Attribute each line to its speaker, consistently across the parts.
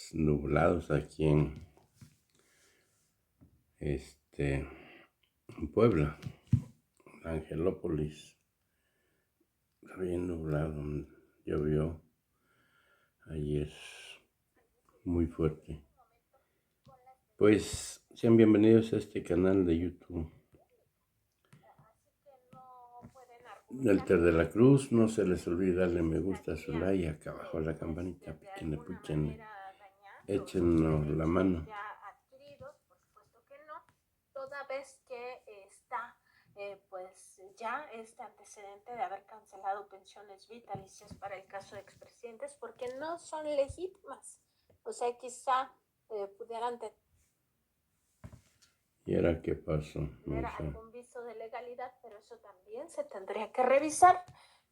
Speaker 1: días nublados aquí en Puebla, Angelópolis. Está bien nublado, llovió ayer muy fuerte. Pues sean bienvenidos a este canal de YouTube. Nelter de la Cruz, no se les olvide darle me gusta, su like, acá abajo la campanita, píquenle, píquenle, échenos la mano.
Speaker 2: Por supuesto que no, toda vez que está pues ya este antecedente de haber cancelado pensiones vitalicias para el caso de expresidentes porque no son legítimas. O sea, quizá pudieran tener
Speaker 1: ¿Y ahora qué pasó?
Speaker 2: algún viso de legalidad, pero eso también se tendría que revisar,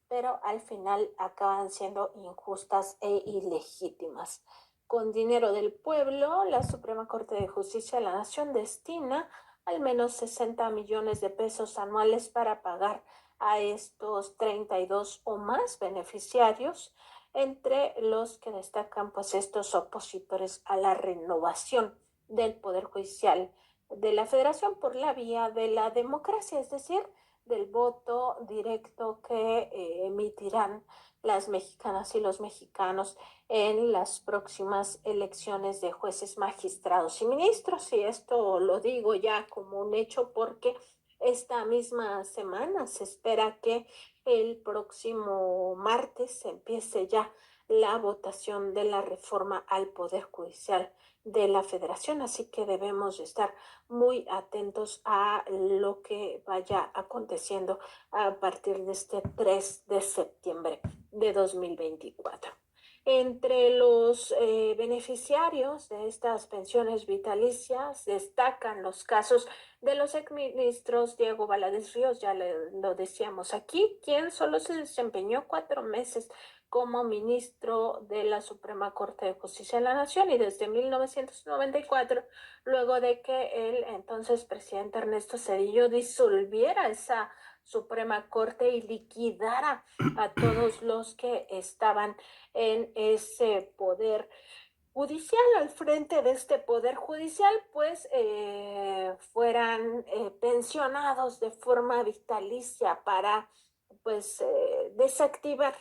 Speaker 2: pero al final acaban siendo injustas e ilegítimas. Con dinero del pueblo, la Suprema Corte de Justicia de la Nación destina al menos 60 millones de pesos anuales para pagar a estos 32 o más beneficiarios, entre los que destacan pues estos opositores a la renovación del Poder Judicial de la Federación por la vía de la democracia, es decir, del voto directo que emitirán las mexicanas y los mexicanos en las próximas elecciones de jueces, magistrados y ministros. Y esto lo digo ya como un hecho porque esta misma semana se espera que el próximo martes empiece ya la votación de la reforma al Poder Judicial de la Federación, así que debemos estar muy atentos a lo que vaya aconteciendo a partir de este 3 de septiembre de 2024. Entre los beneficiarios de estas pensiones vitalicias destacan los casos de los exministros Diego Valadez Ríos, ya lo decíamos aquí, quien solo se desempeñó 4 meses como ministro de la Suprema Corte de Justicia de la Nación y desde 1994, luego de que el entonces presidente Ernesto Zedillo disolviera esa Suprema Corte y liquidara a todos los que estaban en ese poder judicial, al frente de este poder judicial, pues fueran pensionados de forma vitalicia para pues desactivar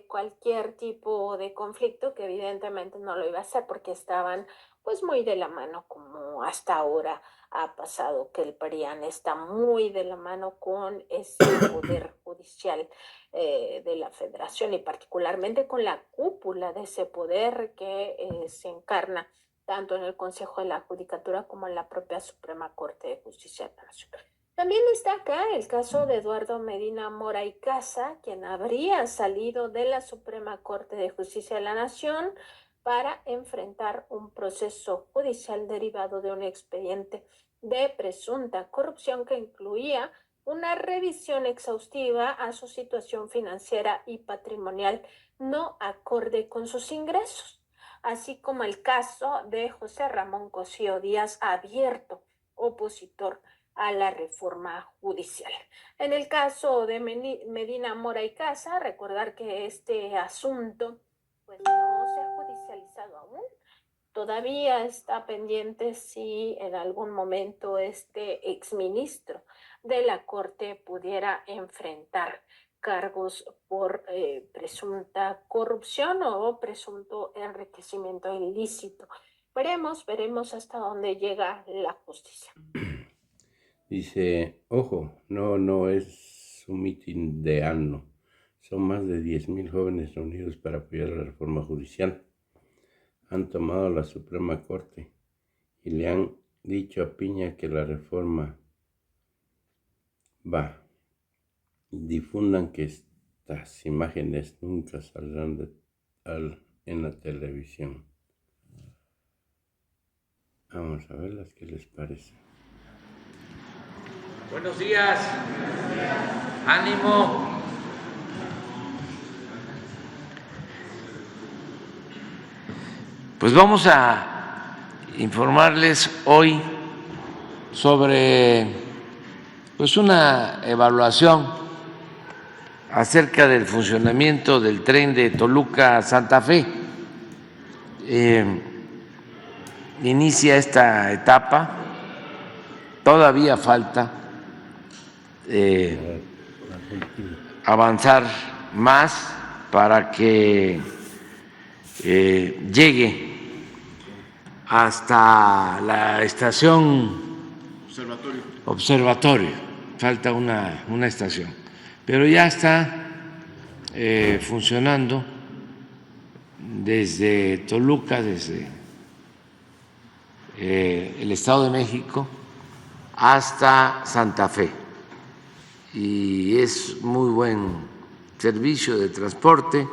Speaker 2: cualquier tipo de conflicto, que evidentemente no lo iba a hacer porque estaban pues muy de la mano, como hasta ahora ha pasado que el PRIAN está muy de la mano con ese poder judicial de la Federación y particularmente con la cúpula de ese poder que se encarna tanto en el Consejo de la Judicatura como en la propia Suprema Corte de Justicia de la Nación. También está acá el caso de Eduardo Medina Mora y Casa, quien habría salido de la Suprema Corte de Justicia de la Nación para enfrentar un proceso judicial derivado de un expediente de presunta corrupción que incluía una revisión exhaustiva a su situación financiera y patrimonial no acorde con sus ingresos, así como el caso de José Ramón Cosío Díaz, abierto opositor a la reforma judicial. En el caso de Medina Mora y Casa, recordar que este asunto pues no se ha judicializado aún. Todavía está pendiente si en algún momento este exministro de la Corte pudiera enfrentar cargos por presunta corrupción o presunto enriquecimiento ilícito. Veremos hasta dónde llega la justicia.
Speaker 1: Dice, ojo, no es un mitin de ano. Son más de 10,000 jóvenes reunidos para apoyar la reforma judicial. Han tomado la Suprema Corte y le han dicho a Piña que la reforma va. Difundan que estas imágenes nunca saldrán en la televisión. Vamos a verlas, ¿qué les parece?
Speaker 3: Buenos días. Ánimo. Pues vamos a informarles hoy sobre pues una evaluación acerca del funcionamiento del tren de Toluca a Santa Fe. inicia esta etapa. Todavía falta avanzar más para que llegue hasta la estación observatorio. Falta una estación, pero ya está funcionando desde Toluca, desde el Estado de México hasta Santa Fe, y es muy buen servicio de transporte.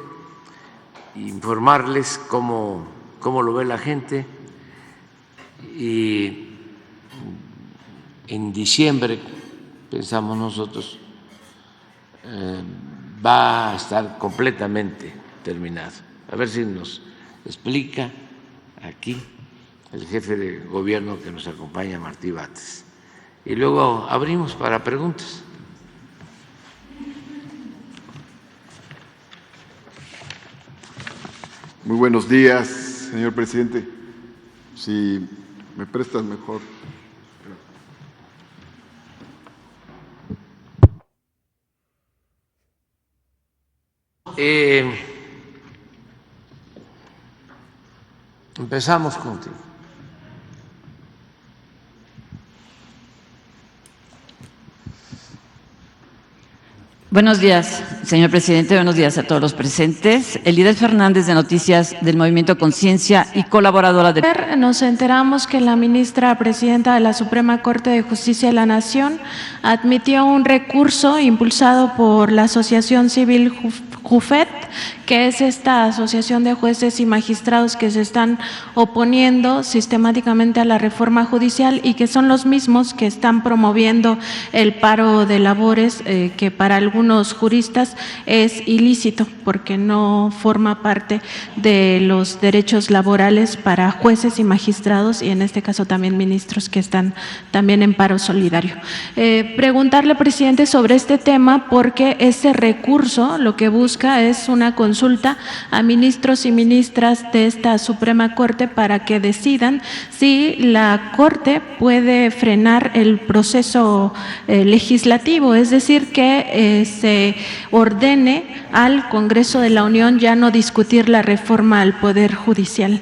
Speaker 3: Informarles cómo lo ve la gente, y en diciembre pensamos nosotros va a estar completamente terminado. A ver si nos explica aquí el jefe de gobierno que nos acompaña, Martí Batres, y luego abrimos para preguntas.
Speaker 4: Muy buenos días, señor presidente. Si me prestas mejor.
Speaker 3: Empezamos contigo.
Speaker 5: Buenos días, señor presidente. Buenos días a todos los presentes. Elideth Fernández, de Noticias del Movimiento Conciencia y colaboradora de...
Speaker 6: Nos enteramos que la ministra presidenta de la Suprema Corte de Justicia de la Nación admitió un recurso impulsado por la Asociación Civil JUFET, que es esta asociación de jueces y magistrados que se están oponiendo sistemáticamente a la reforma judicial y que son los mismos que están promoviendo el paro de labores, que para algunos juristas es ilícito porque no forma parte de los derechos laborales para jueces y magistrados, y en este caso también ministros que están también en paro solidario. Preguntarle, presidente, sobre este tema, porque ese recurso lo que busca es una consulta a ministros y ministras de esta Suprema Corte para que decidan si la Corte puede frenar el proceso legislativo, es decir, que se ordene al Congreso de la Unión ya no discutir la reforma al Poder Judicial.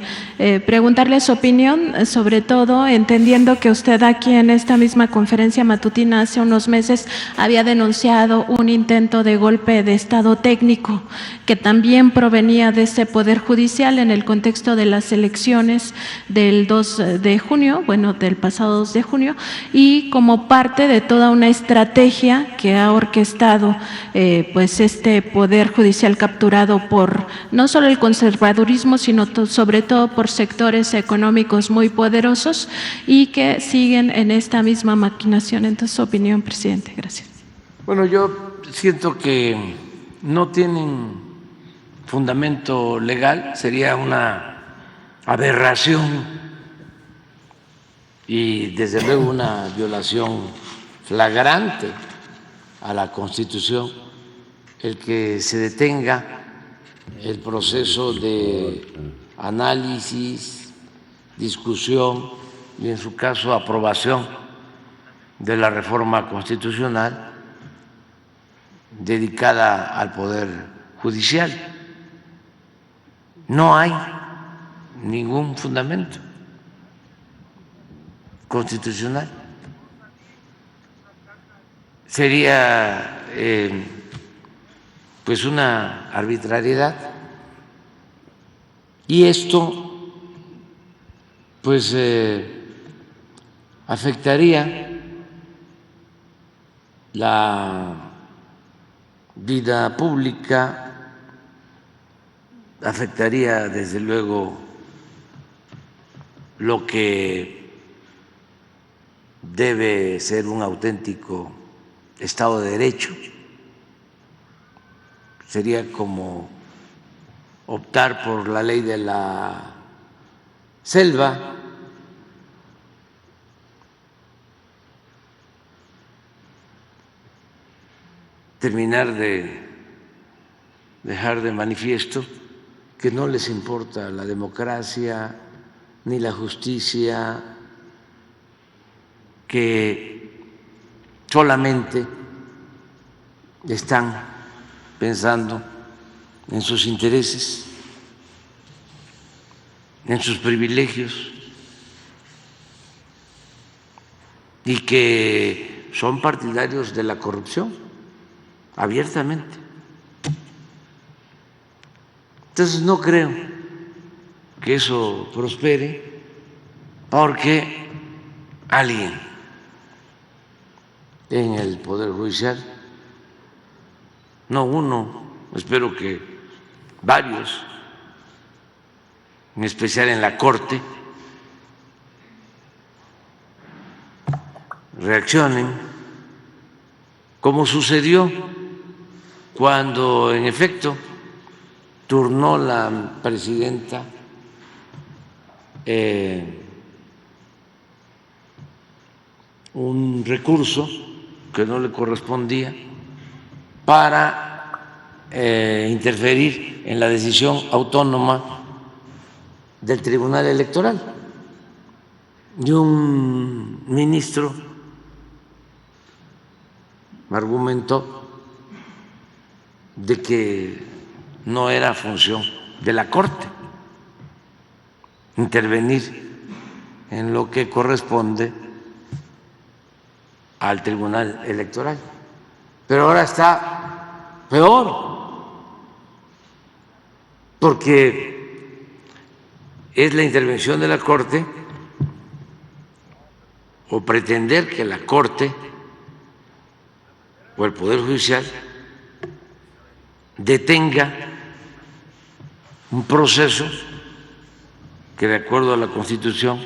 Speaker 6: Preguntarle su opinión, sobre todo entendiendo que usted aquí en esta misma conferencia matutina hace unos meses había denunciado un intento de golpe de Estado técnico que también provenía de ese Poder Judicial en el contexto de las elecciones del 2 de junio, bueno, del pasado 2 de junio, y como parte de toda una estrategia que ha orquestado pues este Poder Judicial capturado por no solo el conservadurismo, sino sobre todo por sectores económicos muy poderosos y que siguen en esta misma maquinación. Entonces, su opinión, presidente. Gracias.
Speaker 3: Bueno, yo siento que no tienen fundamento legal, sería una aberración y desde luego una violación flagrante a la Constitución el que se detenga el proceso de análisis, discusión y, en su caso, aprobación de la reforma constitucional dedicada al Poder Judicial. No hay ningún fundamento constitucional. Sería pues una arbitrariedad, y esto pues afectaría la vida pública, afectaría desde luego lo que debe ser un auténtico Estado de Derecho. Sería como optar por la ley de la selva. Terminar de dejar de manifiesto que no les importa la democracia ni la justicia, que solamente están pensando en sus intereses, en sus privilegios, y que son partidarios de la corrupción abiertamente. Entonces no creo que eso prospere porque alguien en el Poder Judicial, no uno, espero que varios, en especial en la Corte, reaccionen, como sucedió cuando en efecto turnó la presidenta un recurso que no le correspondía para interferir en la decisión autónoma del Tribunal Electoral. Y un ministro argumentó de que no era función de la Corte intervenir en lo que corresponde al Tribunal Electoral. Pero ahora está peor, porque es la intervención de la Corte o pretender que la Corte o el Poder Judicial detenga un proceso que, de acuerdo a la Constitución,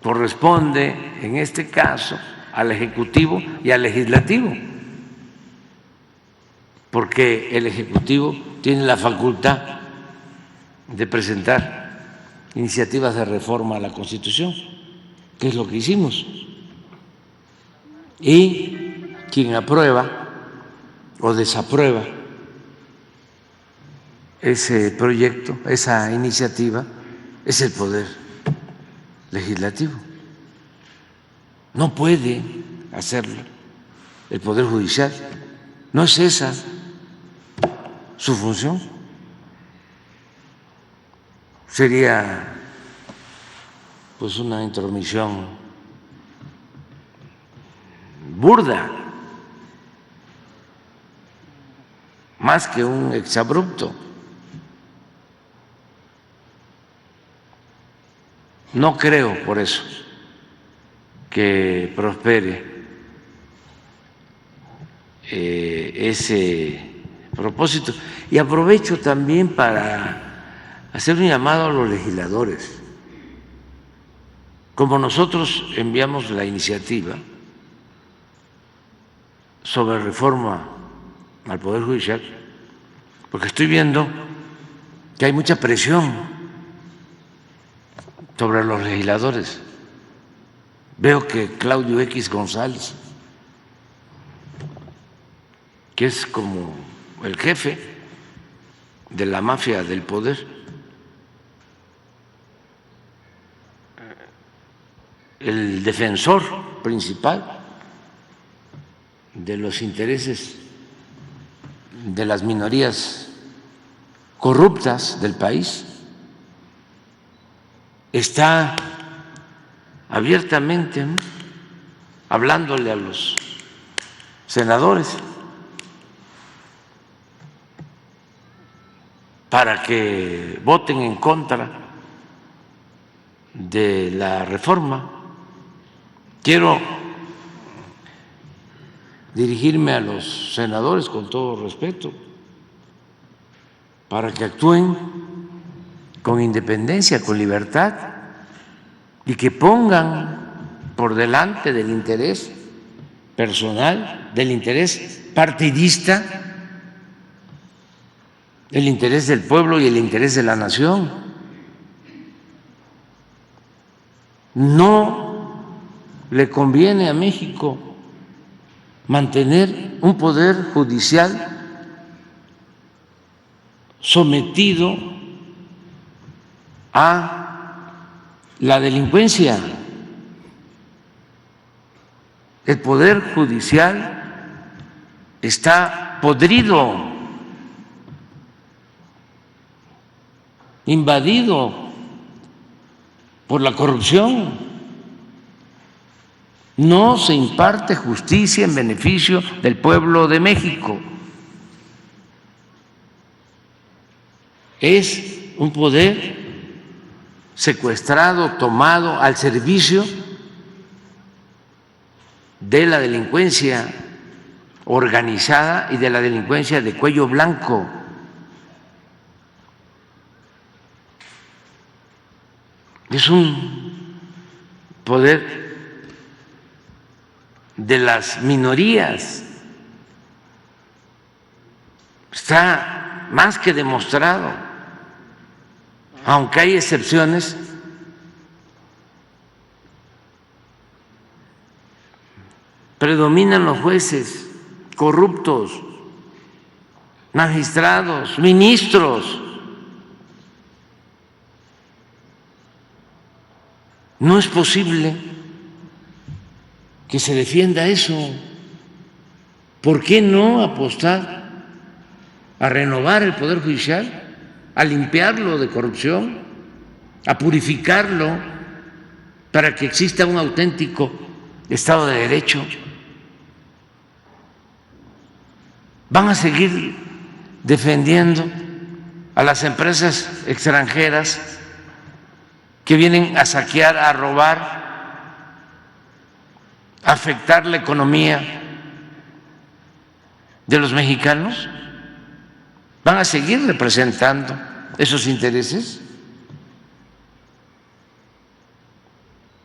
Speaker 3: corresponde en este caso al Ejecutivo y al Legislativo, porque el Ejecutivo tiene la facultad de presentar iniciativas de reforma a la Constitución, que es lo que hicimos, y quien aprueba o desaprueba ese proyecto, esa iniciativa, es el Poder Legislativo. No puede hacerlo el Poder Judicial, no es esa su función. Sería pues una intromisión burda, más que un exabrupto. No creo por eso que prospere ese propósito. Y aprovecho también para hacer un llamado a los legisladores. Como nosotros enviamos la iniciativa sobre reforma al Poder Judicial, porque estoy viendo que hay mucha presión sobre los legisladores. Veo que Claudio X González, que es como el jefe de la mafia del poder, el defensor principal de los intereses de las minorías corruptas del país, está abiertamente, ¿no?, hablándole a los senadores para que voten en contra de la reforma. Quiero dirigirme a los senadores con todo respeto para que actúen con independencia, con libertad, y que pongan por delante del interés personal, del interés partidista, el interés del pueblo y el interés de la nación. No le conviene a México mantener un poder judicial sometido a la delincuencia. El Poder Judicial está podrido, invadido por la corrupción. No se imparte justicia en beneficio del pueblo de México. Es un poder secuestrado, tomado al servicio de la delincuencia organizada y de la delincuencia de cuello blanco. Es un poder de las minorías. Está más que demostrado, aunque hay excepciones. Predominan los jueces corruptos, magistrados, ministros. No es posible que se defienda eso. ¿Por qué no apostar a renovar el Poder Judicial, a limpiarlo de corrupción, a purificarlo para que exista un auténtico Estado de Derecho? Van a seguir defendiendo a las empresas extranjeras que vienen a saquear, a robar, a afectar la economía de los mexicanos. ¿Van a seguir representando esos intereses?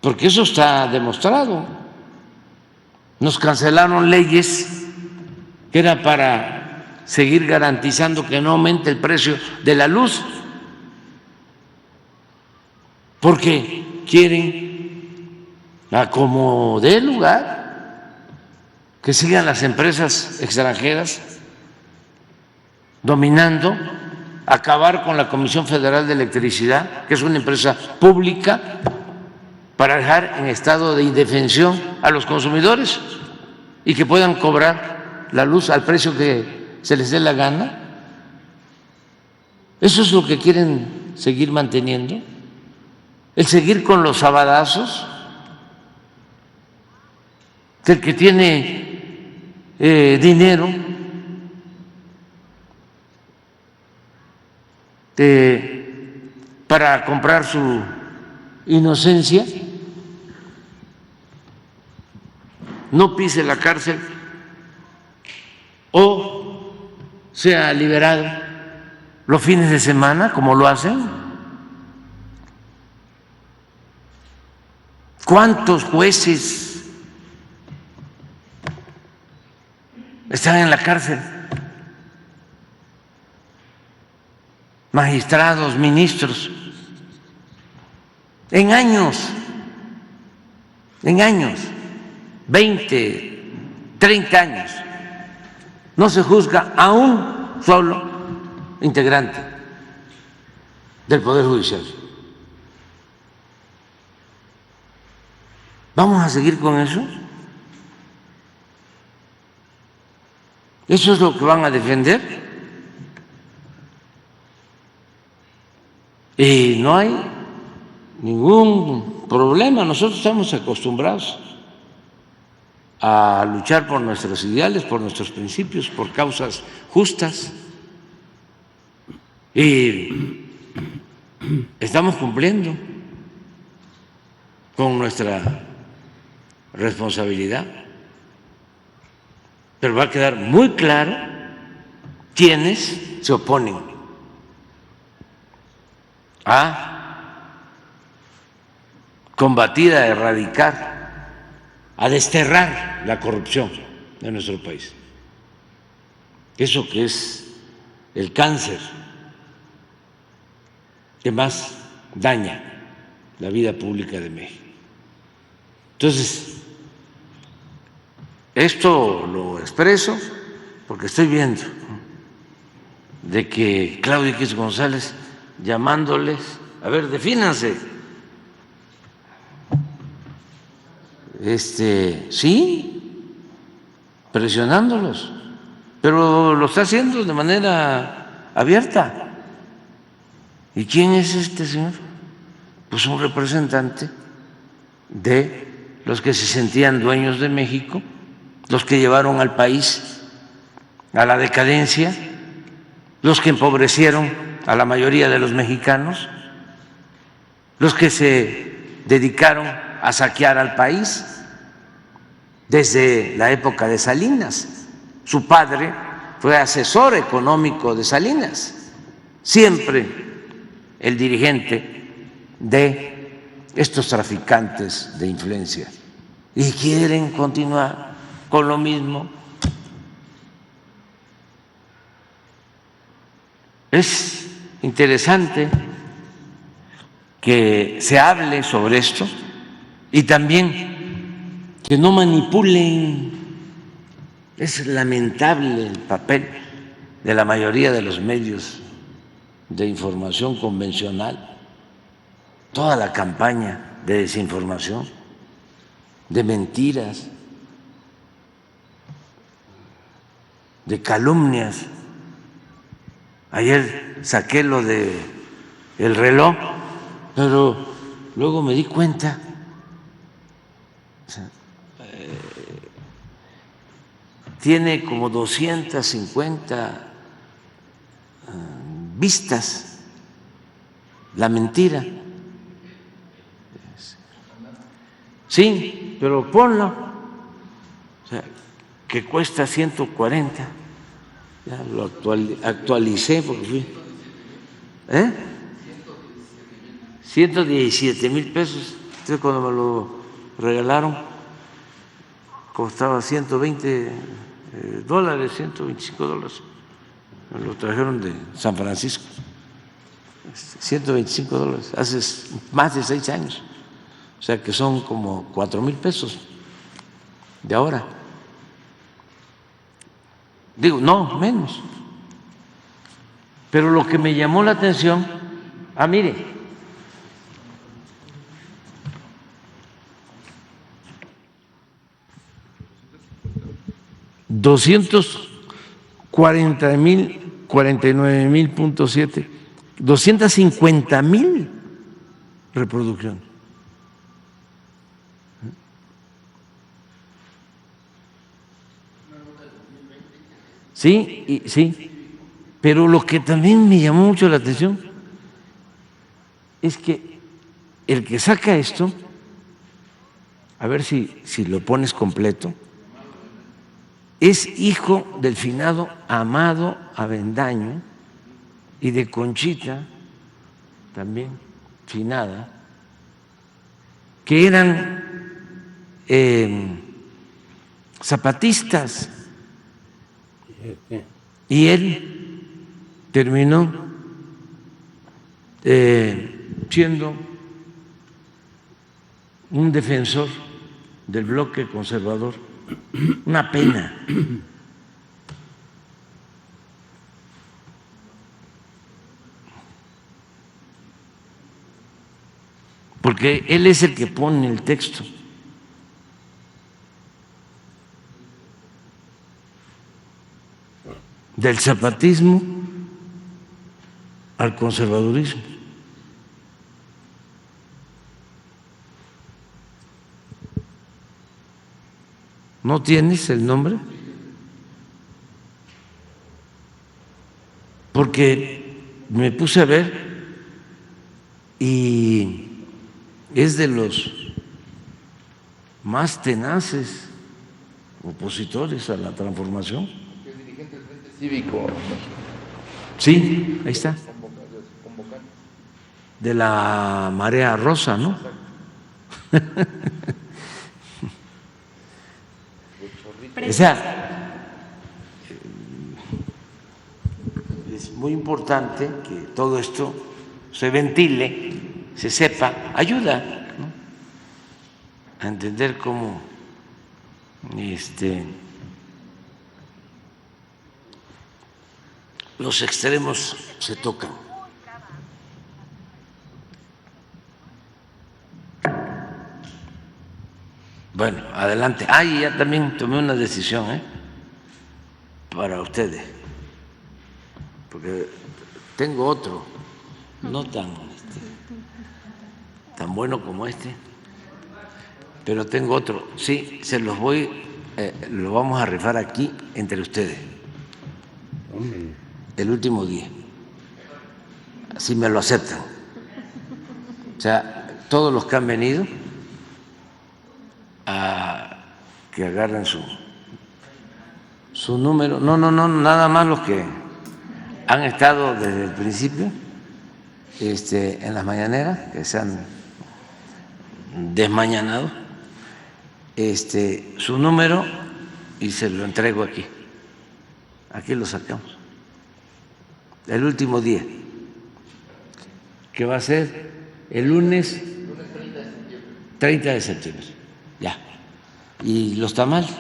Speaker 3: Porque eso está demostrado. Nos cancelaron leyes que era para seguir garantizando que no aumente el precio de la luz, porque quieren, a como dé lugar, que sigan las empresas extranjeras dominando, acabar con la Comisión Federal de Electricidad, que es una empresa pública, para dejar en estado de indefensión a los consumidores y que puedan cobrar la luz al precio que se les dé la gana. ¿Eso es lo que quieren seguir manteniendo? ¿El seguir con los sabadazos? El que tiene dinero para comprar su inocencia, no pise la cárcel o sea liberado los fines de semana, como lo hacen. ¿Cuántos jueces están en la cárcel? Magistrados, ministros, en años, 20, 30 años, no se juzga a un solo integrante del Poder Judicial. ¿Vamos a seguir con eso? ¿Eso es lo que van a defender? Y no hay ningún problema. Nosotros estamos acostumbrados a luchar por nuestros ideales, por nuestros principios, por causas justas. Y estamos cumpliendo con nuestra responsabilidad. Pero va a quedar muy claro quiénes se oponen a combatir, a erradicar, a desterrar la corrupción de nuestro país. Eso que es el cáncer que más daña la vida pública de México. Entonces, esto lo expreso porque estoy viendo de que Claudio X González llamándoles, a ver, defínanse. Sí, presionándolos, pero lo está haciendo de manera abierta. ¿Y quién es este señor? Pues un representante de los que se sentían dueños de México, los que llevaron al país a la decadencia, los que empobrecieron a la mayoría de los mexicanos, los que se dedicaron a saquear al país desde la época de Salinas. Su padre fue asesor económico de Salinas, siempre el dirigente de estos traficantes de influencia. Y quieren continuar con lo mismo. Es interesante que se hable sobre esto y también que no manipulen. Es lamentable el papel de la mayoría de los medios de información convencional, toda la campaña de desinformación, de mentiras, de calumnias. Ayer saqué lo de el reloj, pero luego me di cuenta, tiene como 250 vistas la mentira. Sí, pero ponlo, o sea, que cuesta 140. Ya lo actualicé porque fui. 117,000 pesos. Entonces, cuando me lo regalaron, costaba $120, $125. Me lo trajeron de San Francisco. $125. Hace más de 6 años. O sea que son como 4,000 pesos de ahora. Digo, no, menos. Pero lo que me llamó la atención, mire, $249,000.7, 250,000 reproducciones. Sí, sí, pero lo que también me llamó mucho la atención es que el que saca esto, a ver si lo pones completo, es hijo del finado Amado Avendaño y de Conchita, también finada, que eran zapatistas. Y él terminó siendo un defensor del bloque conservador. Una pena. Porque él es el que pone el texto. Del zapatismo al conservadurismo. ¿No tienes el nombre? Porque me puse a ver y es de los más tenaces opositores a la transformación.
Speaker 1: Cívico.
Speaker 3: Sí, ahí está. De la Marea Rosa, ¿no? O sea, es muy importante que todo esto se ventile, se sepa, ayuda, ¿no?, a entender cómo los extremos se tocan. Bueno, adelante. Y ya también tomé una decisión, para ustedes, porque tengo otro, no tan bueno como este, pero tengo otro. Sí, se los lo vamos a rifar aquí entre ustedes. El último día, si me lo aceptan. O sea, todos los que han venido a que agarren su número. No, nada más los que han estado desde el principio en las mañaneras, que se han desmañanado, su número, y se lo entrego aquí. Aquí lo sacamos. El último día, que va a ser el lunes 30 de septiembre. Ya. ¿Y los tamales?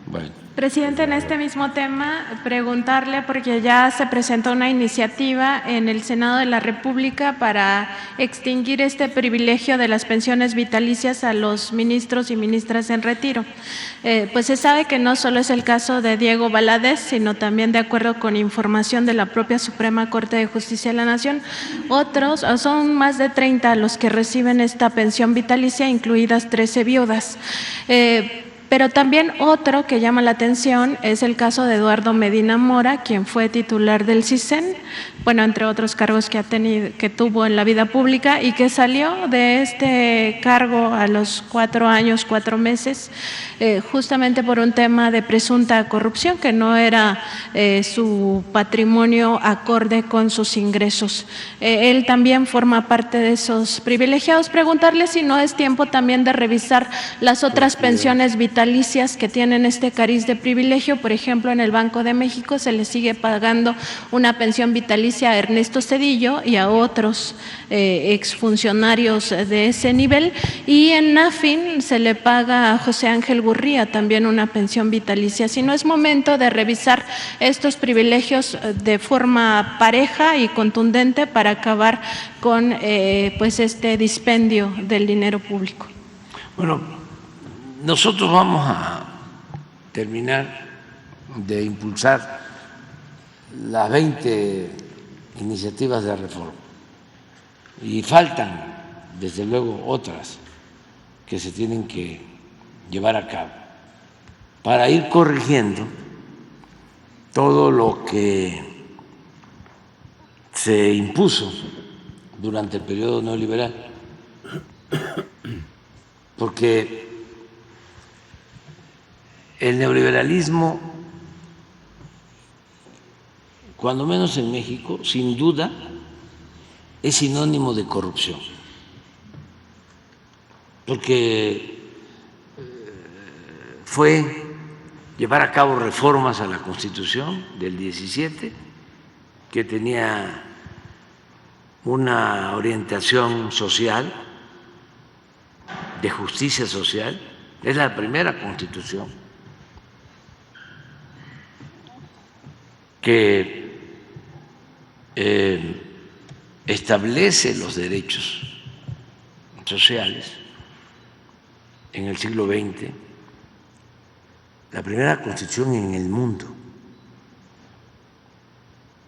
Speaker 3: Bueno.
Speaker 6: Presidente, en este mismo tema, preguntarle, porque ya se presentó una iniciativa en el Senado de la República para extinguir este privilegio de las pensiones vitalicias a los ministros y ministras en retiro. Pues se sabe que no solo es el caso de Diego Valadez, sino también, de acuerdo con información de la propia Suprema Corte de Justicia de la Nación, otros, son más de 30 los que reciben esta pensión vitalicia, incluidas 13 viudas. Pero también otro que llama la atención es el caso de Eduardo Medina Mora, quien fue titular del CISEN, bueno, entre otros cargos que tuvo en la vida pública, y que salió de este cargo a los 4 años, 4 meses, justamente por un tema de presunta corrupción, que no era su patrimonio acorde con sus ingresos. Él también forma parte de esos privilegiados. Preguntarle si no es tiempo también de revisar las otras pensiones vitalicias que tienen este cariz de privilegio. Por ejemplo, en el Banco de México se le sigue pagando una pensión vitalicia a Ernesto Zedillo y a otros exfuncionarios de ese nivel, y en NAFIN se le paga a José Ángel Gurría también una pensión vitalicia. Si no es momento de revisar estos privilegios de forma pareja y contundente para acabar con pues este dispendio del dinero público.
Speaker 3: Bueno, nosotros vamos a terminar de impulsar las 20 iniciativas de reforma, y faltan desde luego otras que se tienen que llevar a cabo para ir corrigiendo todo lo que se impuso durante el periodo neoliberal, porque el neoliberalismo, cuando menos en México, sin duda, es sinónimo de corrupción, porque fue llevar a cabo reformas a la Constitución del 17, que tenía una orientación social, de justicia social. Es la primera Constitución que establece los derechos sociales en el siglo XX, la primera Constitución en el mundo.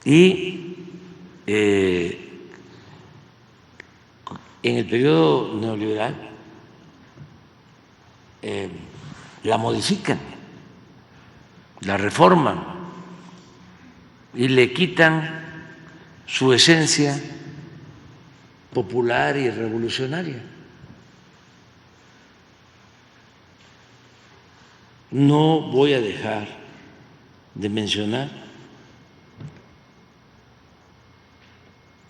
Speaker 3: Y en el periodo neoliberal la modifican, la reforman y le quitan su esencia popular y revolucionaria. No voy a dejar de mencionar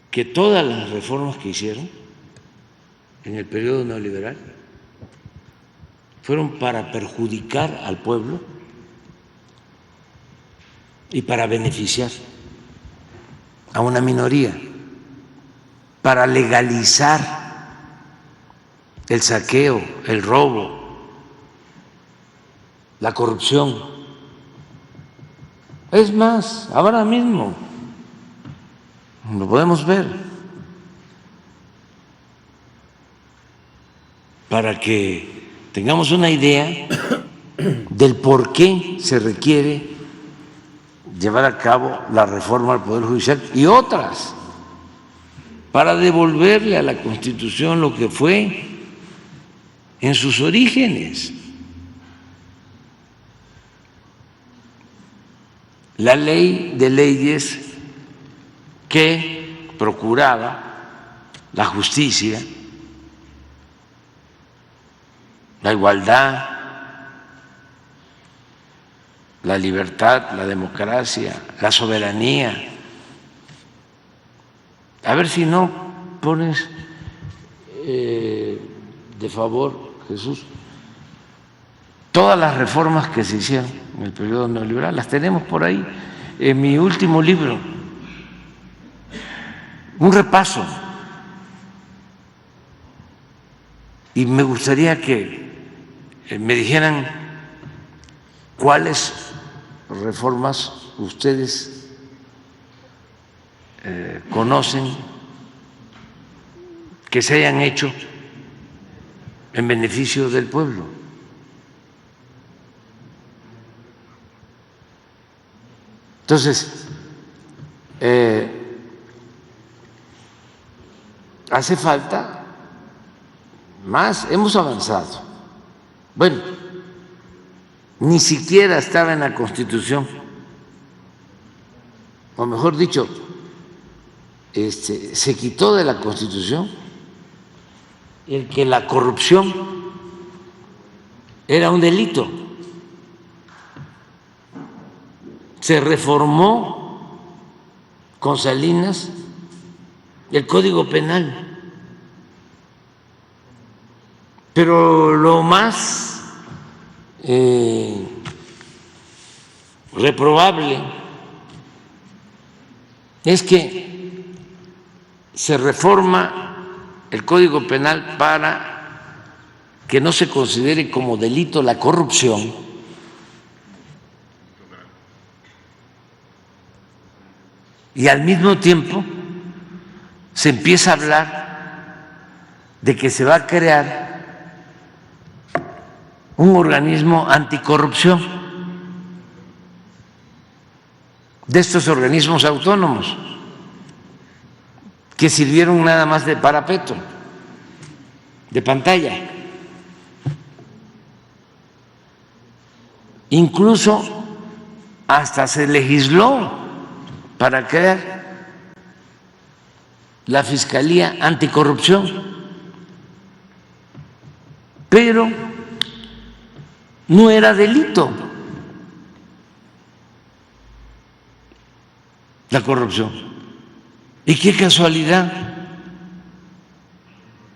Speaker 3: que todas las reformas que hicieron en el periodo neoliberal fueron para perjudicar al pueblo y para beneficiar a una minoría, para legalizar el saqueo, el robo, la corrupción. Es más, ahora mismo lo podemos ver para que tengamos una idea del por qué se requiere llevar a cabo la reforma al Poder Judicial y otras, para devolverle a la Constitución lo que fue en sus orígenes. La ley de leyes que procuraba la justicia, la igualdad, la libertad, la democracia, la soberanía. A ver si no pones de favor, Jesús, todas las reformas que se hicieron en el periodo neoliberal, las tenemos por ahí en mi último libro, un repaso. Y me gustaría que me dijeran cuáles reformas ustedes conocen que se hayan hecho en beneficio del pueblo. Entonces, hace falta más, hemos avanzado. Bueno, ni siquiera estaba en la Constitución, o mejor dicho, se quitó de la Constitución el que la corrupción era un delito. Se reformó con Salinas el Código Penal, pero lo más reprobable es que se reforma el Código Penal para que no se considere como delito la corrupción, y al mismo tiempo se empieza a hablar de que se va a crear un organismo anticorrupción, de estos organismos autónomos que sirvieron nada más de parapeto, de pantalla. Incluso hasta se legisló para crear la Fiscalía Anticorrupción, pero no era delito la corrupción. Y qué casualidad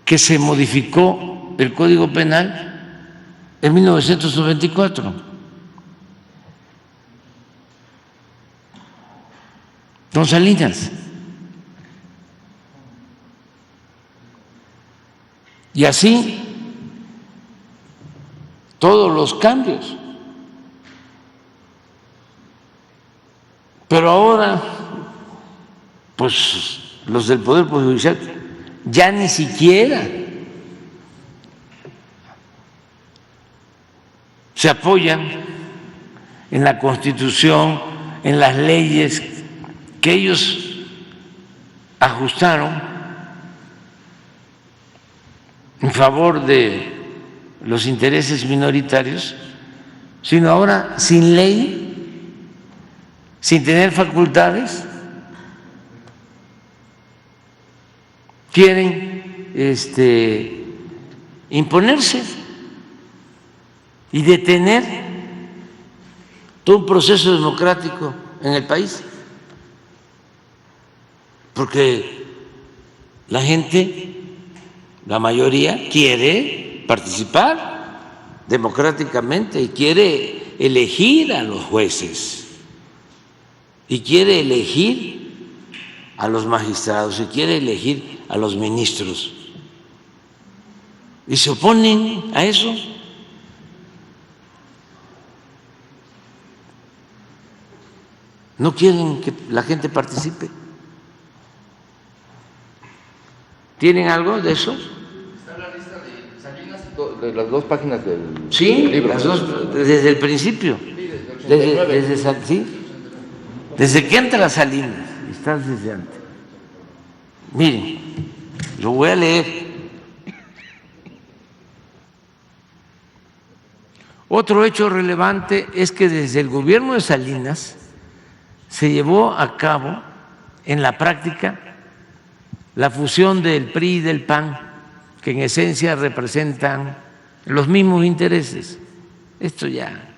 Speaker 3: que se modificó el Código Penal en 1994. Don Salinas. Y así todos los cambios. Pero ahora, pues los del Poder Judicial ya ni siquiera se apoyan en la Constitución, en las leyes que ellos ajustaron en favor de los intereses minoritarios, sino ahora sin ley, sin tener facultades, quieren imponerse y detener todo un proceso democrático en el país, porque la gente, la mayoría, quiere participar democráticamente y quiere elegir a los jueces y quiere elegir a los magistrados y quiere elegir a los ministros, y se oponen a eso. No quieren que la gente participe. ¿Tienen algo de eso?
Speaker 7: Está la lista de Salinas, de las dos páginas del
Speaker 3: Sí,
Speaker 7: libro.
Speaker 3: las dos, desde el principio. Desde que entra Salinas, está desde antes. Miren, lo voy a leer. Otro hecho relevante es que desde el gobierno de Salinas se llevó a cabo en la práctica la fusión del PRI y del PAN, que en esencia representan los mismos intereses. Esto ya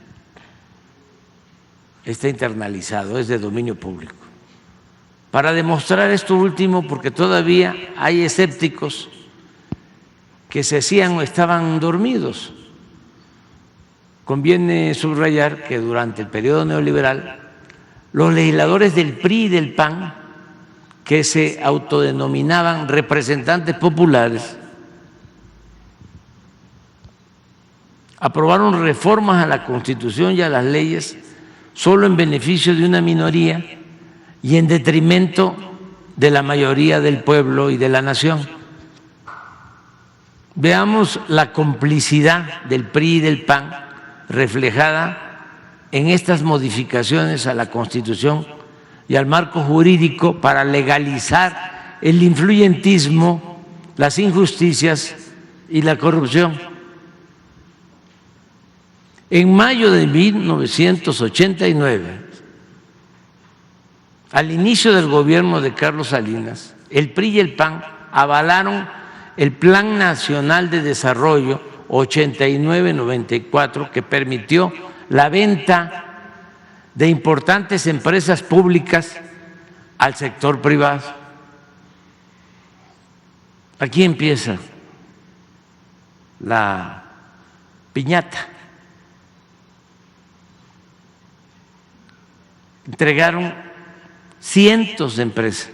Speaker 3: está internalizado, es de dominio público. Para demostrar esto último, porque todavía hay escépticos que se hacían o estaban dormidos, conviene subrayar que durante el periodo neoliberal los legisladores del PRI y del PAN, que se autodenominaban representantes populares, aprobaron reformas a la Constitución y a las leyes solo en beneficio de una minoría y en detrimento de la mayoría del pueblo y de la nación. Veamos la complicidad del PRI y del PAN reflejada en estas modificaciones a la Constitución y al marco jurídico para legalizar el influyentismo, las injusticias y la corrupción. En mayo de 1989, al inicio del gobierno de Carlos Salinas, el PRI y el PAN avalaron el Plan Nacional de Desarrollo 89-94, que permitió la venta de importantes empresas públicas al sector privado. Aquí empieza la piñata. Entregaron cientos de empresas.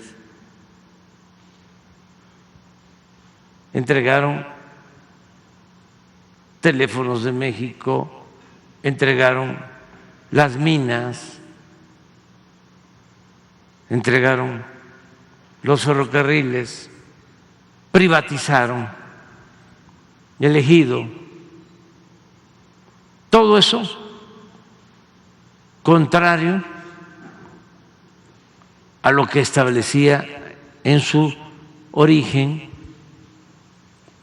Speaker 3: Entregaron Teléfonos de México, entregaron las minas, entregaron los ferrocarriles, privatizaron el ejido. Todo eso contrario a lo que establecía en su origen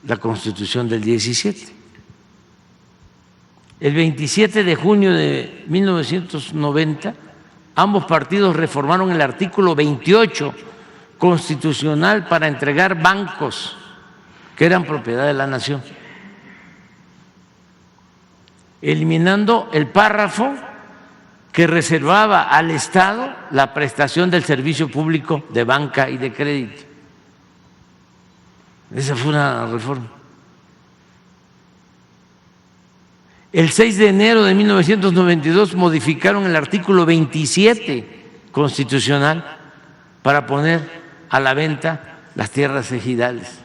Speaker 3: la Constitución del 17. El 27 de junio de 1990, ambos partidos reformaron el artículo 28 constitucional para entregar bancos que eran propiedad de la nación, eliminando el párrafo que reservaba al Estado la prestación del servicio público de banca y de crédito. Esa fue una reforma. El 6 de enero de 1992 modificaron el artículo 27 constitucional para poner a la venta las tierras ejidales.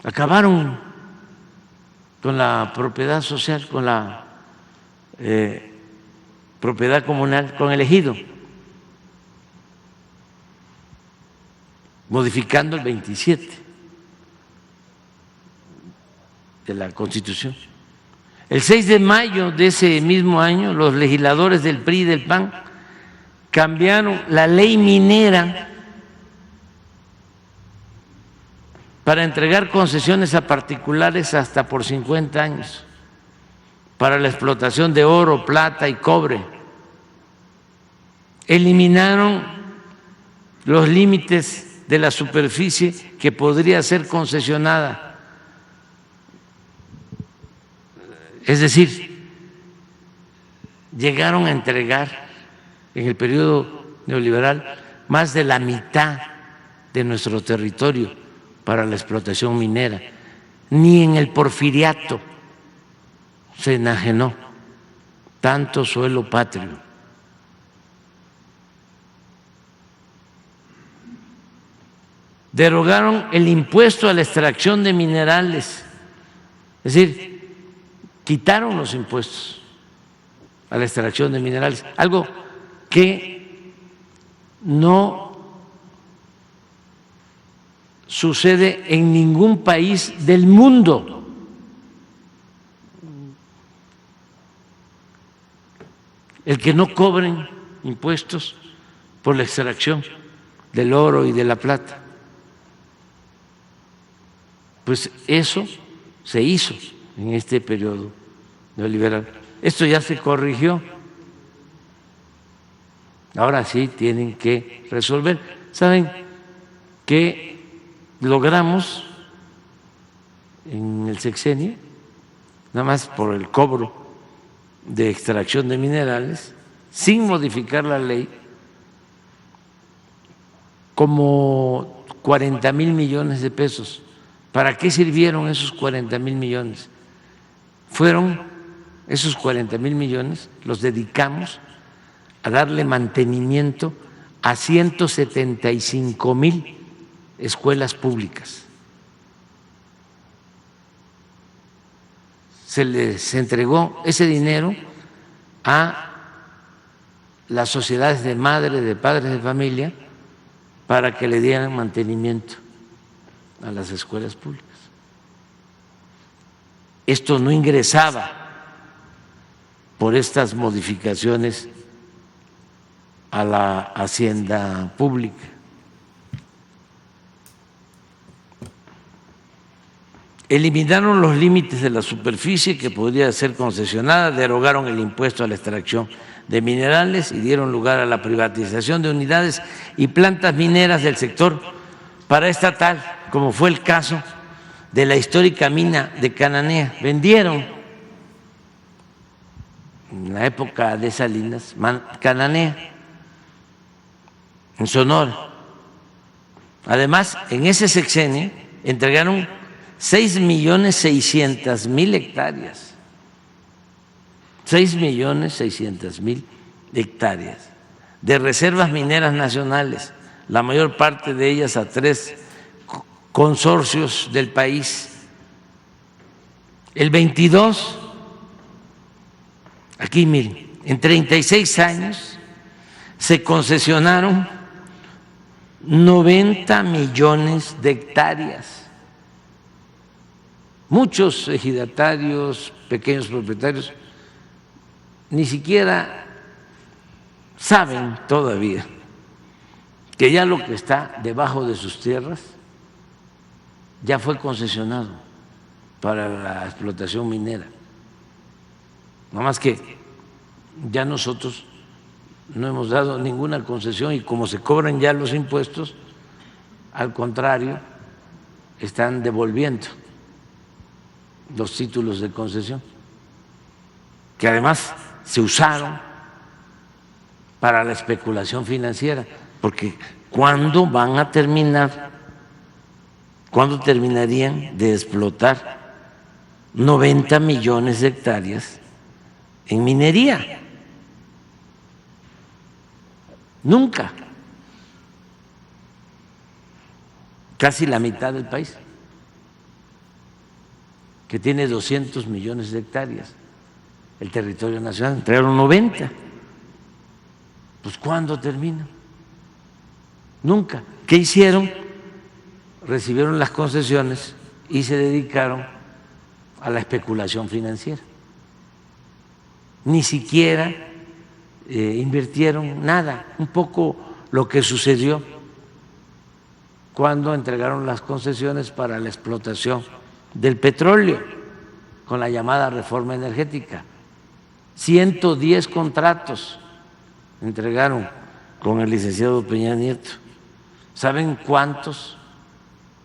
Speaker 3: Acabaron con la propiedad social, con la propiedad comunal, con el ejido, modificando el 27 de la Constitución. El 6 de mayo de ese mismo año, los legisladores del PRI y del PAN cambiaron la ley minera para entregar concesiones a particulares hasta por 50 años para la explotación de oro, plata y cobre. Eliminaron los límites de la superficie que podría ser concesionada. Es decir, llegaron a entregar en el periodo neoliberal más de la mitad de nuestro territorio para la explotación minera. Ni en el porfiriato se enajenó tanto suelo patrio. Derogaron el impuesto a la extracción de minerales, es decir, quitaron los impuestos a la extracción de minerales, algo que no sucede en ningún país del mundo. El que no cobren impuestos por la extracción del oro y de la plata. Pues eso se hizo en este periodo neoliberal. Esto ya se corrigió. Ahora sí tienen que resolver. ¿Saben qué logramos en el sexenio? Nada más por el cobro de extracción de minerales, sin modificar la ley, como 40,000 millones de pesos. ¿Para qué sirvieron esos 40,000 millones? Fueron esos 40,000 millones, los dedicamos a darle mantenimiento a 175,000 escuelas públicas. Se les entregó ese dinero a las sociedades de madres, de padres de familia, para que le dieran mantenimiento a las escuelas públicas. Esto no ingresaba por estas modificaciones a la hacienda pública. Eliminaron los límites de la superficie que podría ser concesionada, derogaron el impuesto a la extracción de minerales y dieron lugar a la privatización de unidades y plantas mineras del sector paraestatal, como fue el caso de la histórica mina de Cananea. Vendieron en la época de Salinas Cananea, en Sonora. Además, en ese sexenio entregaron 6,600,000 hectáreas. 6,600,000 hectáreas de reservas mineras nacionales, la mayor parte de ellas a 3 consorcios del país. El 22, aquí miren, en 36 años se concesionaron 90 millones de hectáreas. Muchos ejidatarios, pequeños propietarios, ni siquiera saben todavía que ya lo que está debajo de sus tierras ya fue concesionado para la explotación minera. Nada más que ya nosotros no hemos dado ninguna concesión y como se cobran ya los impuestos, al contrario, están devolviendo los títulos de concesión, que además se usaron para la especulación financiera, porque ¿cuándo van a terminar? ¿Cuándo terminarían de explotar 90 millones de hectáreas en minería? Nunca. Casi la mitad del país, que tiene 200 millones de hectáreas, el territorio nacional, entregaron 90. Pues ¿cuándo terminan? Nunca. ¿Qué hicieron? Recibieron las concesiones y se dedicaron a la especulación financiera. Ni siquiera invirtieron nada, un poco lo que sucedió cuando entregaron las concesiones para la explotación del petróleo con la llamada reforma energética. 110 contratos entregaron con el licenciado Peña Nieto. ¿Saben cuántos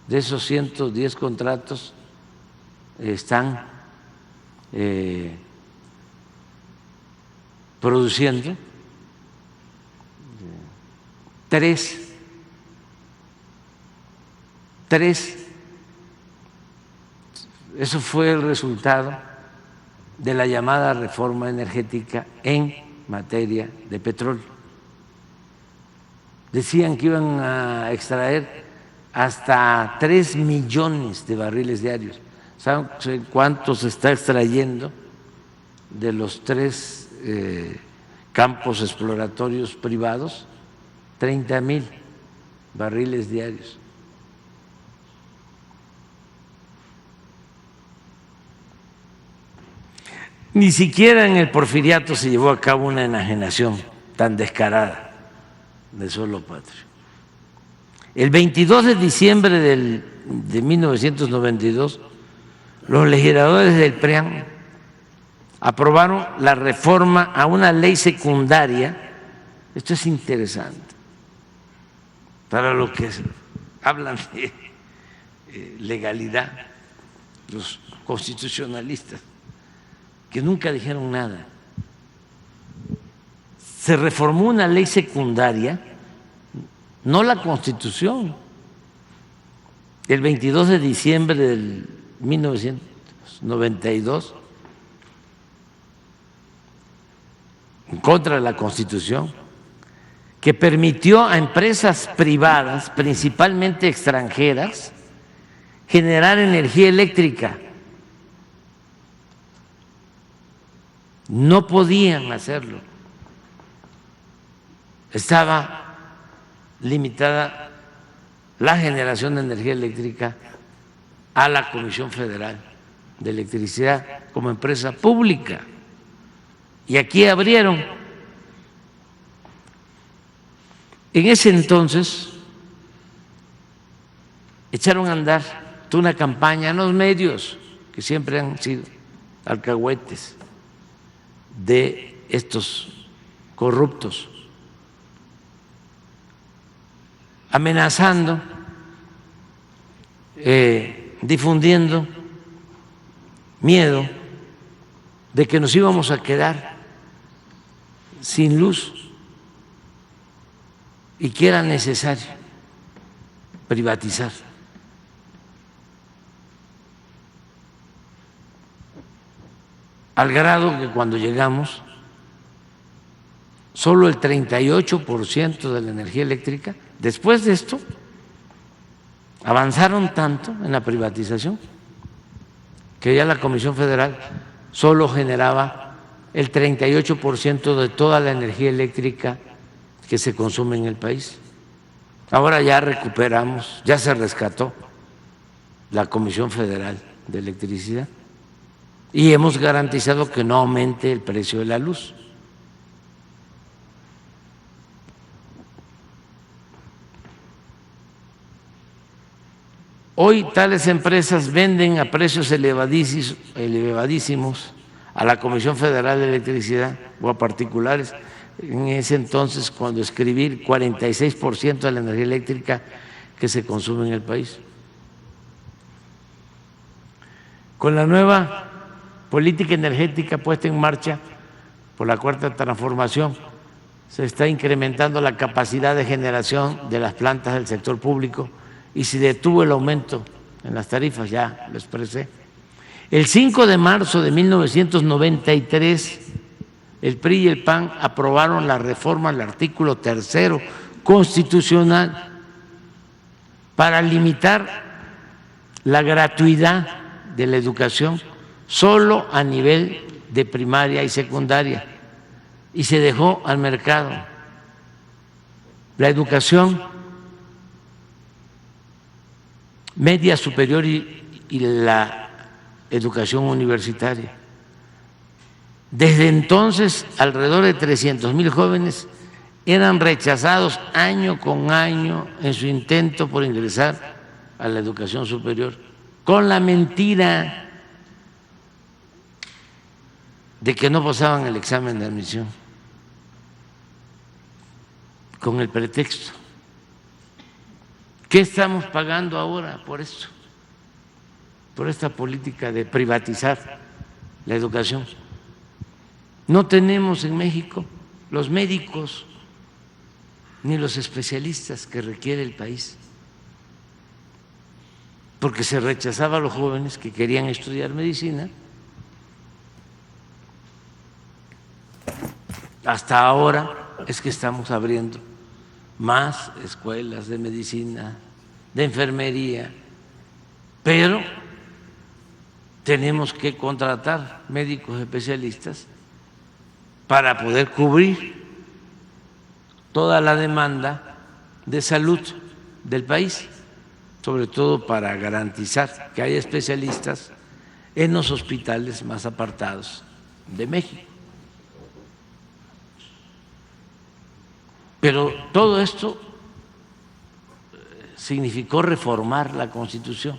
Speaker 3: de esos 110 contratos están produciendo? 3. Eso fue el resultado de la llamada reforma energética en materia de petróleo. Decían que iban a extraer hasta 3 millones de barriles diarios. ¿Saben cuánto se está extrayendo de los 3 campos exploratorios privados, 30,000 barriles diarios. Ni siquiera en el Porfiriato se llevó a cabo una enajenación tan descarada de suelo patrio. El 22 de diciembre de 1992, los legisladores del PRIAN aprobaron la reforma a una ley secundaria. Esto es interesante para los que hablan de legalidad, los constitucionalistas, que nunca dijeron nada. Se reformó una ley secundaria, no la Constitución, el 22 de diciembre del 1992, en contra de la Constitución, que permitió a empresas privadas, principalmente extranjeras, generar energía eléctrica. No podían hacerlo. Estaba limitada la generación de energía eléctrica a la Comisión Federal de Electricidad como empresa pública. Y aquí abrieron. En ese entonces echaron a andar toda una campaña en los medios, que siempre han sido alcahuetes de estos corruptos, amenazando, difundiendo miedo de que nos íbamos a quedar sin luz y que era necesario privatizar. Al grado que cuando llegamos, solo el 38% de la energía eléctrica, después de esto, avanzaron tanto en la privatización que ya la Comisión Federal solo generaba el 38% de toda la energía eléctrica que se consume en el país. Ahora ya recuperamos, ya se rescató la Comisión Federal de Electricidad y hemos garantizado que no aumente el precio de la luz. Hoy tales empresas venden a precios elevadísimos a la Comisión Federal de Electricidad o a particulares. En ese entonces, cuando escribí, 46% de la energía eléctrica que se consume en el país. Con la nueva política energética puesta en marcha por la Cuarta Transformación, se está incrementando la capacidad de generación de las plantas del sector público y se detuvo el aumento en las tarifas, ya lo expresé. El 5 de marzo de 1993, el PRI y el PAN aprobaron la reforma al artículo 3º constitucional para limitar la gratuidad de la educación solo a nivel de primaria y secundaria, y se dejó al mercado la educación media superior y la educación universitaria. Desde entonces, alrededor de 300,000 jóvenes eran rechazados año con año en su intento por ingresar a la educación superior, con la mentira de que no pasaban el examen de admisión, con el pretexto. ¿Qué estamos pagando ahora por esto? Por esta política de privatizar la educación. No tenemos en México los médicos ni los especialistas que requiere el país, porque se rechazaba a los jóvenes que querían estudiar medicina. Hasta ahora es que estamos abriendo más escuelas de medicina, de enfermería, pero tenemos que contratar médicos especialistas para poder cubrir toda la demanda de salud del país, sobre todo para garantizar que haya especialistas en los hospitales más apartados de México. Pero todo esto significó reformar la Constitución.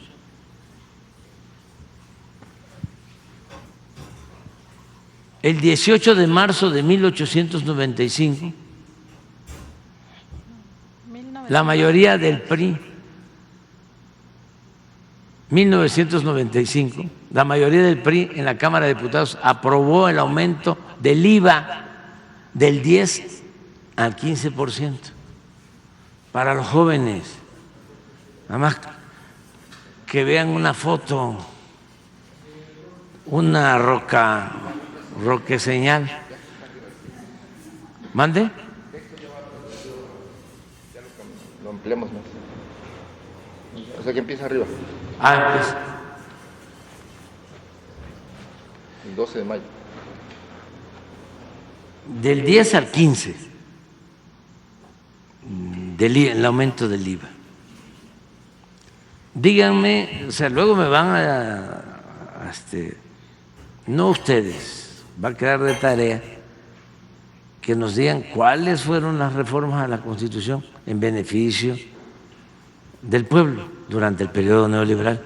Speaker 3: El 18 de marzo de 1895, la mayoría del PRI, 1995, la mayoría del PRI en la Cámara de Diputados aprobó el aumento del IVA del 10 al 15% para los jóvenes. Nada más que vean una foto, una roque señal. ¿Mande?
Speaker 7: Lo ampliamos más. O sea que empieza arriba.
Speaker 3: Pues,
Speaker 7: El 12 de mayo.
Speaker 3: del 10 al 15 el aumento del IVA. Díganme, o sea, luego me van no ustedes, va a quedar de tarea que nos digan cuáles fueron las reformas a la Constitución en beneficio del pueblo durante el periodo neoliberal,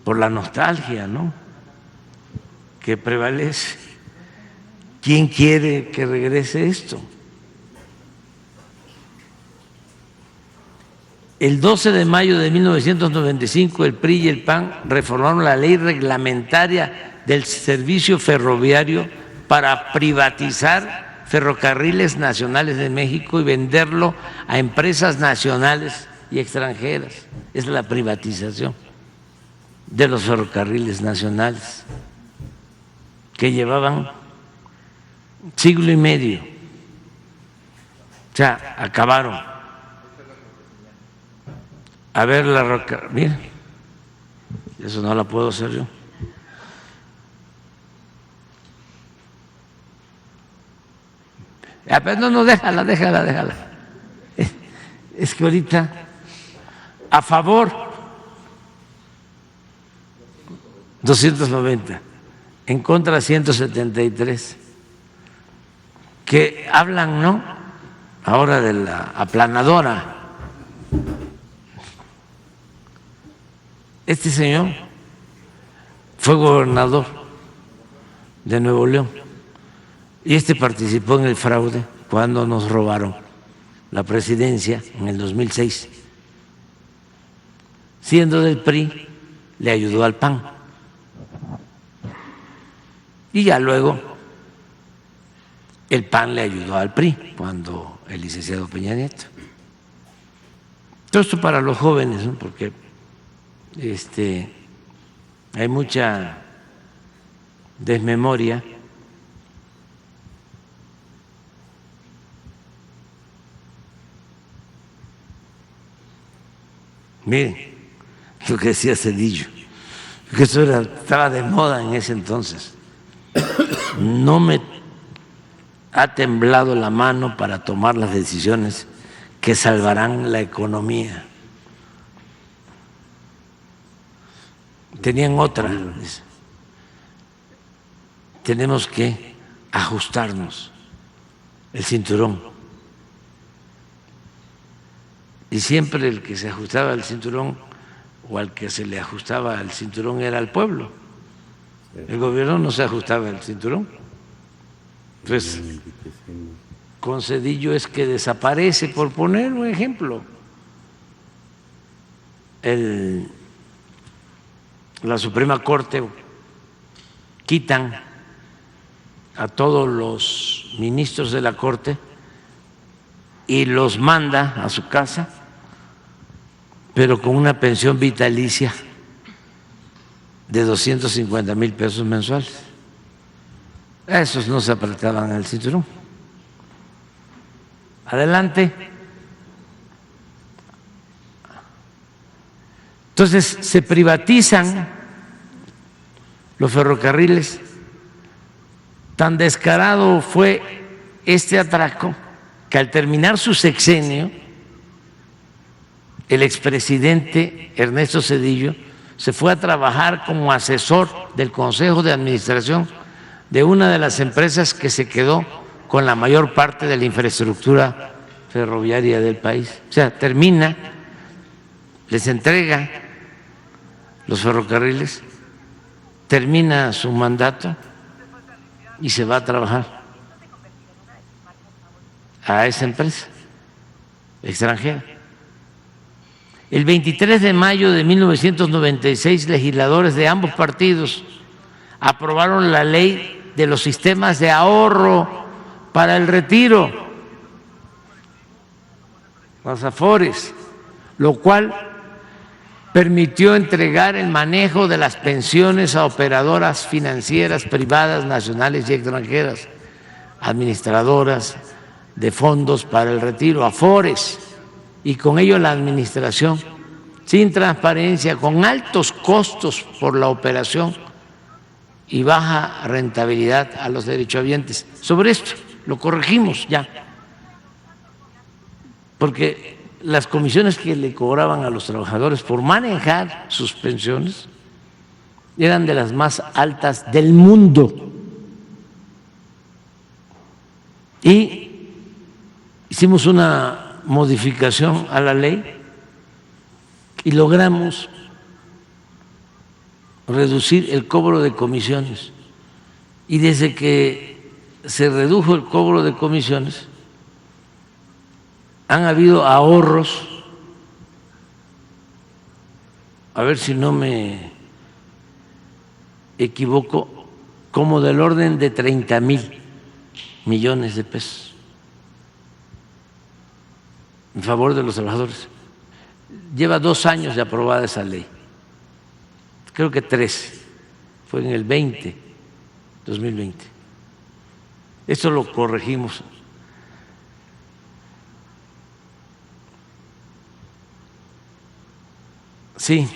Speaker 3: por la nostalgia, ¿no?, que prevalece. ¿Quién quiere que regrese esto? El 12 de mayo de 1995, el PRI y el PAN reformaron la ley reglamentaria del servicio ferroviario para privatizar Ferrocarriles Nacionales de México y venderlo a empresas nacionales y extranjeras. Es la privatización de los ferrocarriles nacionales, que llevaban siglo y medio. O sea, acabaron. A ver la roca, mira, eso no la puedo hacer yo. No, déjala. Es que ahorita, a favor, 290, en contra 173, que hablan, ¿no?, ahora de la aplanadora. Este señor fue gobernador de Nuevo León y participó en el fraude cuando nos robaron la presidencia en el 2006. Siendo del PRI, le ayudó al PAN. Y ya luego el PAN le ayudó al PRI cuando el licenciado Peña Nieto. Todo esto para los jóvenes, ¿no?, porque hay mucha desmemoria. Miren lo que decía Zedillo, que eso estaba de moda en ese entonces. No me ha temblado la mano para tomar las decisiones que salvarán la economía. Tenían otra. Tenemos que ajustarnos el cinturón. Y siempre el que se ajustaba el cinturón o al que se le ajustaba el cinturón era el pueblo. El gobierno no se ajustaba el cinturón. Entonces, con Zedillo es que desaparece, por poner un ejemplo, la Suprema Corte, quitan a todos los ministros de la Corte y los manda a su casa, pero con una pensión vitalicia de 250,000 pesos mensuales. A esos no se apretaban el cinturón. Adelante. Entonces se privatizan los ferrocarriles Tan descarado fue este atraco que al terminar su sexenio, el expresidente Ernesto Zedillo se fue a trabajar como asesor del Consejo de Administración de una de las empresas que se quedó con la mayor parte de la infraestructura ferroviaria del país. O sea, termina, les entrega los ferrocarriles, termina su mandato y se va a trabajar a esa empresa extranjera. El 23 de mayo de 1996, legisladores de ambos partidos aprobaron la ley de los sistemas de ahorro para el retiro, los Afores, lo cual permitió entregar el manejo de las pensiones a operadoras financieras privadas, nacionales y extranjeras, administradoras de fondos para el retiro, Afores, y con ello la administración, sin transparencia, con altos costos por la operación y baja rentabilidad a los derechohabientes. Sobre esto lo corregimos ya, porque las comisiones que le cobraban a los trabajadores por manejar sus pensiones eran de las más altas del mundo. Y hicimos una modificación a la ley y logramos reducir el cobro de comisiones. Y desde que se redujo el cobro de comisiones, han habido ahorros, a ver si no me equivoco, como del orden de 30,000 millones de pesos en favor de los trabajadores. Lleva 2 años de aprobada esa ley, creo que 3, fue en el 2020. Esto lo corregimos. Sí.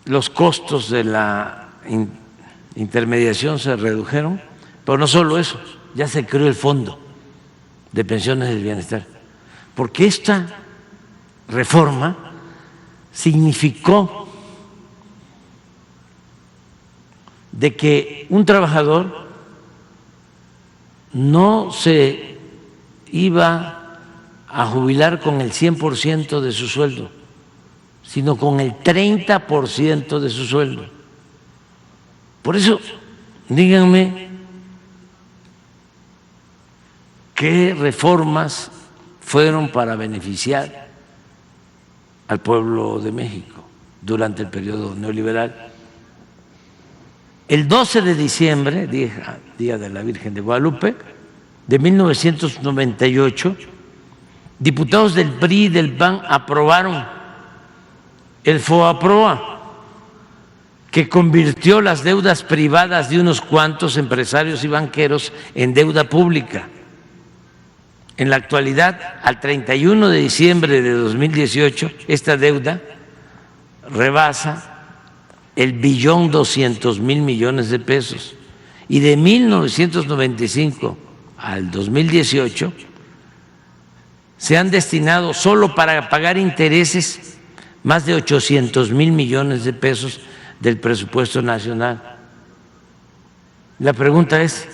Speaker 3: Los costos de la intermediación se redujeron, pero no solo eso, ya se creó el Fondo de Pensiones del Bienestar, porque esta reforma significó de que un trabajador no se iba a jubilar con el 100% de su sueldo, sino con el 30% de su sueldo. Por eso, díganme qué reformas fueron para beneficiar al pueblo de México durante el periodo neoliberal. El 12 de diciembre, Día de la Virgen de Guadalupe, de 1998, diputados del PRI y del PAN aprobaron el FOAPROA, que convirtió las deudas privadas de unos cuantos empresarios y banqueros en deuda pública. En la actualidad, al 31 de diciembre de 2018, esta deuda rebasa el 1.200.000.000.000 de pesos, y de 1995 al 2018 se han destinado solo para pagar intereses más de 800,000 millones de pesos del presupuesto nacional. La pregunta es,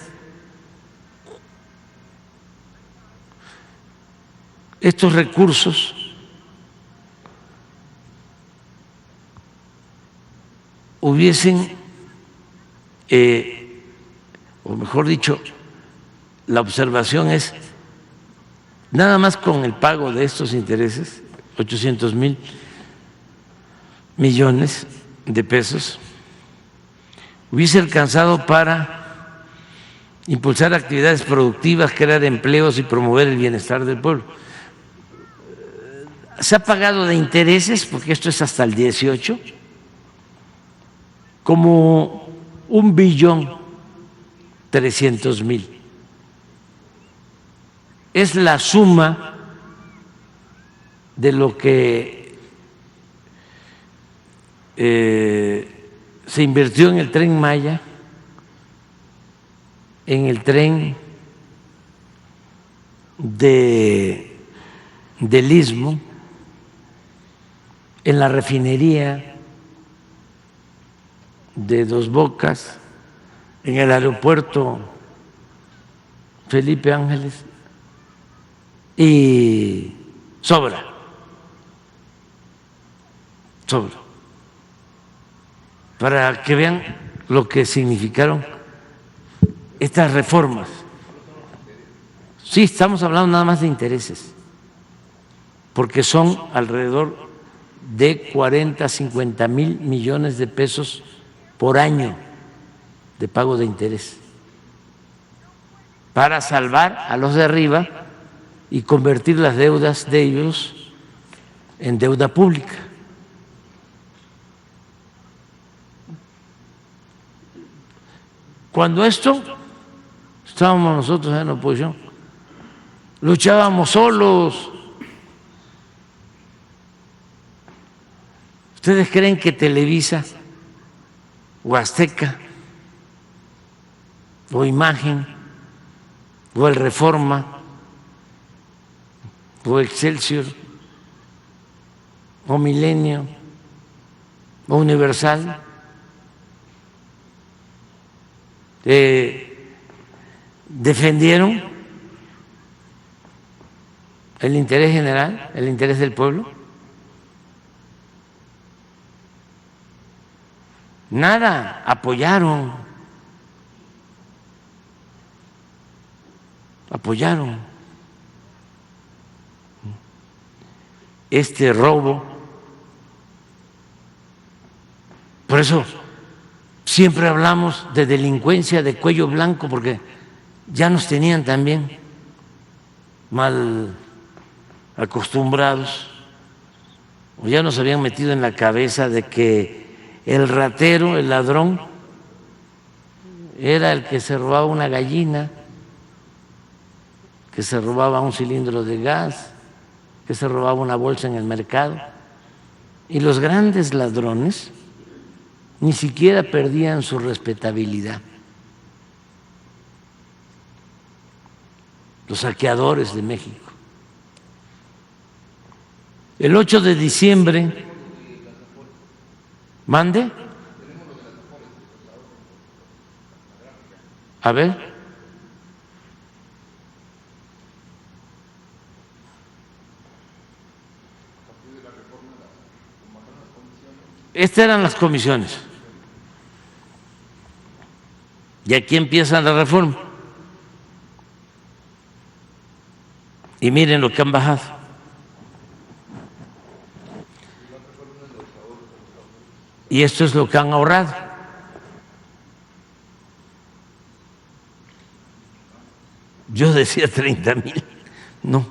Speaker 3: estos recursos hubiesen, o mejor dicho, la observación es, nada más con el pago de estos intereses, 800,000 millones de pesos, hubiese alcanzado para impulsar actividades productivas, crear empleos y promover el bienestar del pueblo. Se ha pagado de intereses, porque esto es hasta el 18, como 1.300.000.000. Es la suma de lo que se invirtió en el Tren Maya, en el tren del Istmo, en la refinería de Dos Bocas, en el aeropuerto Felipe Ángeles, y sobra. Para que vean lo que significaron estas reformas. Sí, estamos hablando nada más de intereses, porque son alrededor de 40, 50 mil millones de pesos por año de pago de interés, para salvar a los de arriba y convertir las deudas de ellos en deuda pública. Cuando esto, estábamos nosotros en la oposición, luchábamos solos. ¿Ustedes creen que Televisa o Azteca o Imagen o el Reforma o Excelsior o Milenio o Universal defendieron el interés general, el interés del pueblo? Nada, apoyaron este robo. Por eso siempre hablamos de delincuencia de cuello blanco, porque ya nos tenían también mal acostumbrados, o ya nos habían metido en la cabeza de que el ratero, el ladrón, era el que se robaba una gallina, que se robaba un cilindro de gas, que se robaba una bolsa en el mercado. Y los grandes ladrones ni siquiera perdían su respetabilidad. Los saqueadores de México. El 8 de diciembre, ¿mande? A ver. Estas eran las comisiones. Y aquí empieza la reforma. Y miren lo que han bajado. Y esto es lo que han ahorrado. Yo decía 30,000, no.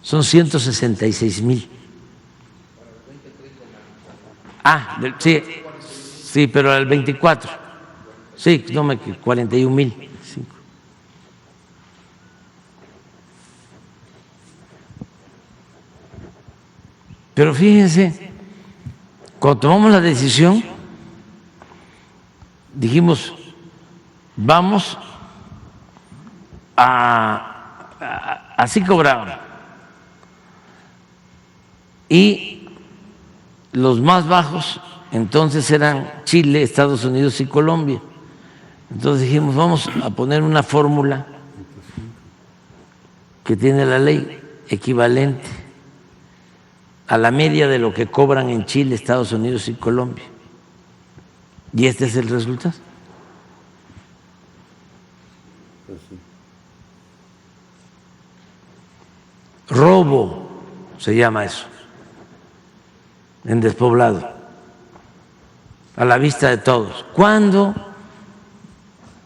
Speaker 3: Son 166,000. Sí, sí, pero al 24. Sí, no me 41,000. Pero fíjense, cuando tomamos la decisión, dijimos, vamos así cobraban. Y los más bajos entonces eran Chile, Estados Unidos y Colombia. Entonces dijimos, vamos a poner una fórmula que tiene la ley equivalente a la media de lo que cobran en Chile, Estados Unidos y Colombia. Y este es el resultado. Robo se llama eso, en despoblado, a la vista de todos. ¿Cuándo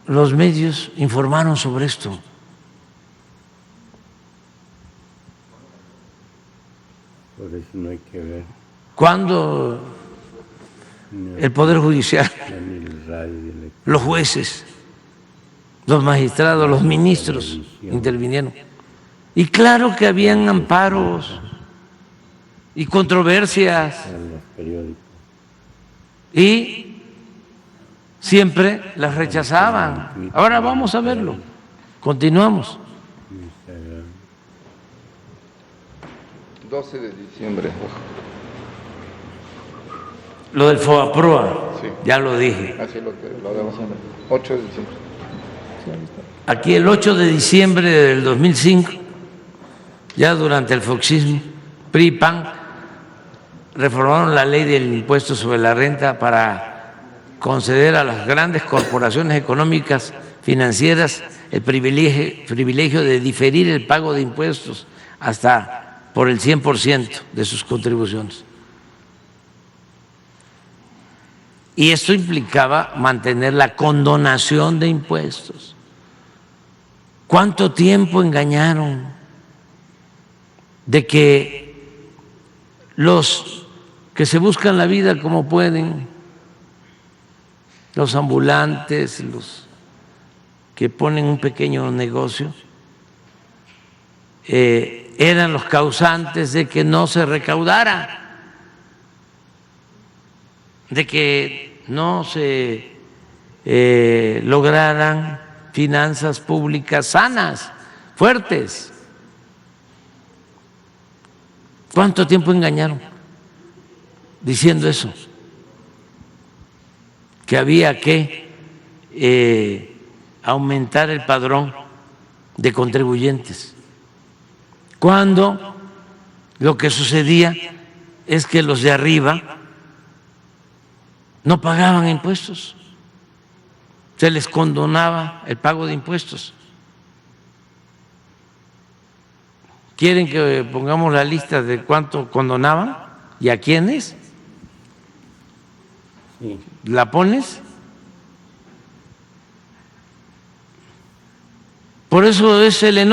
Speaker 3: los medios informaron sobre esto?
Speaker 1: Por eso no hay que ver.
Speaker 3: ¿Cuándo el Poder Judicial, los jueces, los magistrados, los ministros intervinieron? Y claro que habían amparos y controversias,
Speaker 1: En los periódicos.
Speaker 3: y siempre las rechazaban. Ahora vamos a verlo. Continuamos.
Speaker 7: 12 de diciembre.
Speaker 3: Lo del FOAPROA,
Speaker 7: Sí.
Speaker 3: ya lo dije.
Speaker 7: Así lo debemos hacer. 8 de diciembre.
Speaker 3: Aquí el 8 de diciembre del 2005, ya durante el foxismo, PRI y PAN reformaron la ley del impuesto sobre la renta para conceder a las grandes corporaciones económicas financieras el privilegio de diferir el pago de impuestos hasta por el 100% de sus contribuciones. Y esto implicaba mantener la condonación de impuestos. ¿Cuánto tiempo engañaron de que los que se buscan la vida como pueden, los ambulantes, los que ponen un pequeño negocio, eran los causantes de que no se recaudara, de que no se lograran finanzas públicas sanas, fuertes? ¿Cuánto tiempo engañaron diciendo eso? Que había que aumentar el padrón de contribuyentes, cuando lo que sucedía es que los de arriba no pagaban impuestos, se les condonaba el pago de impuestos. ¿Quieren que pongamos la lista de cuánto condonaban y a quiénes?
Speaker 1: Sí.
Speaker 3: ¿La pones? Por eso es el enojo.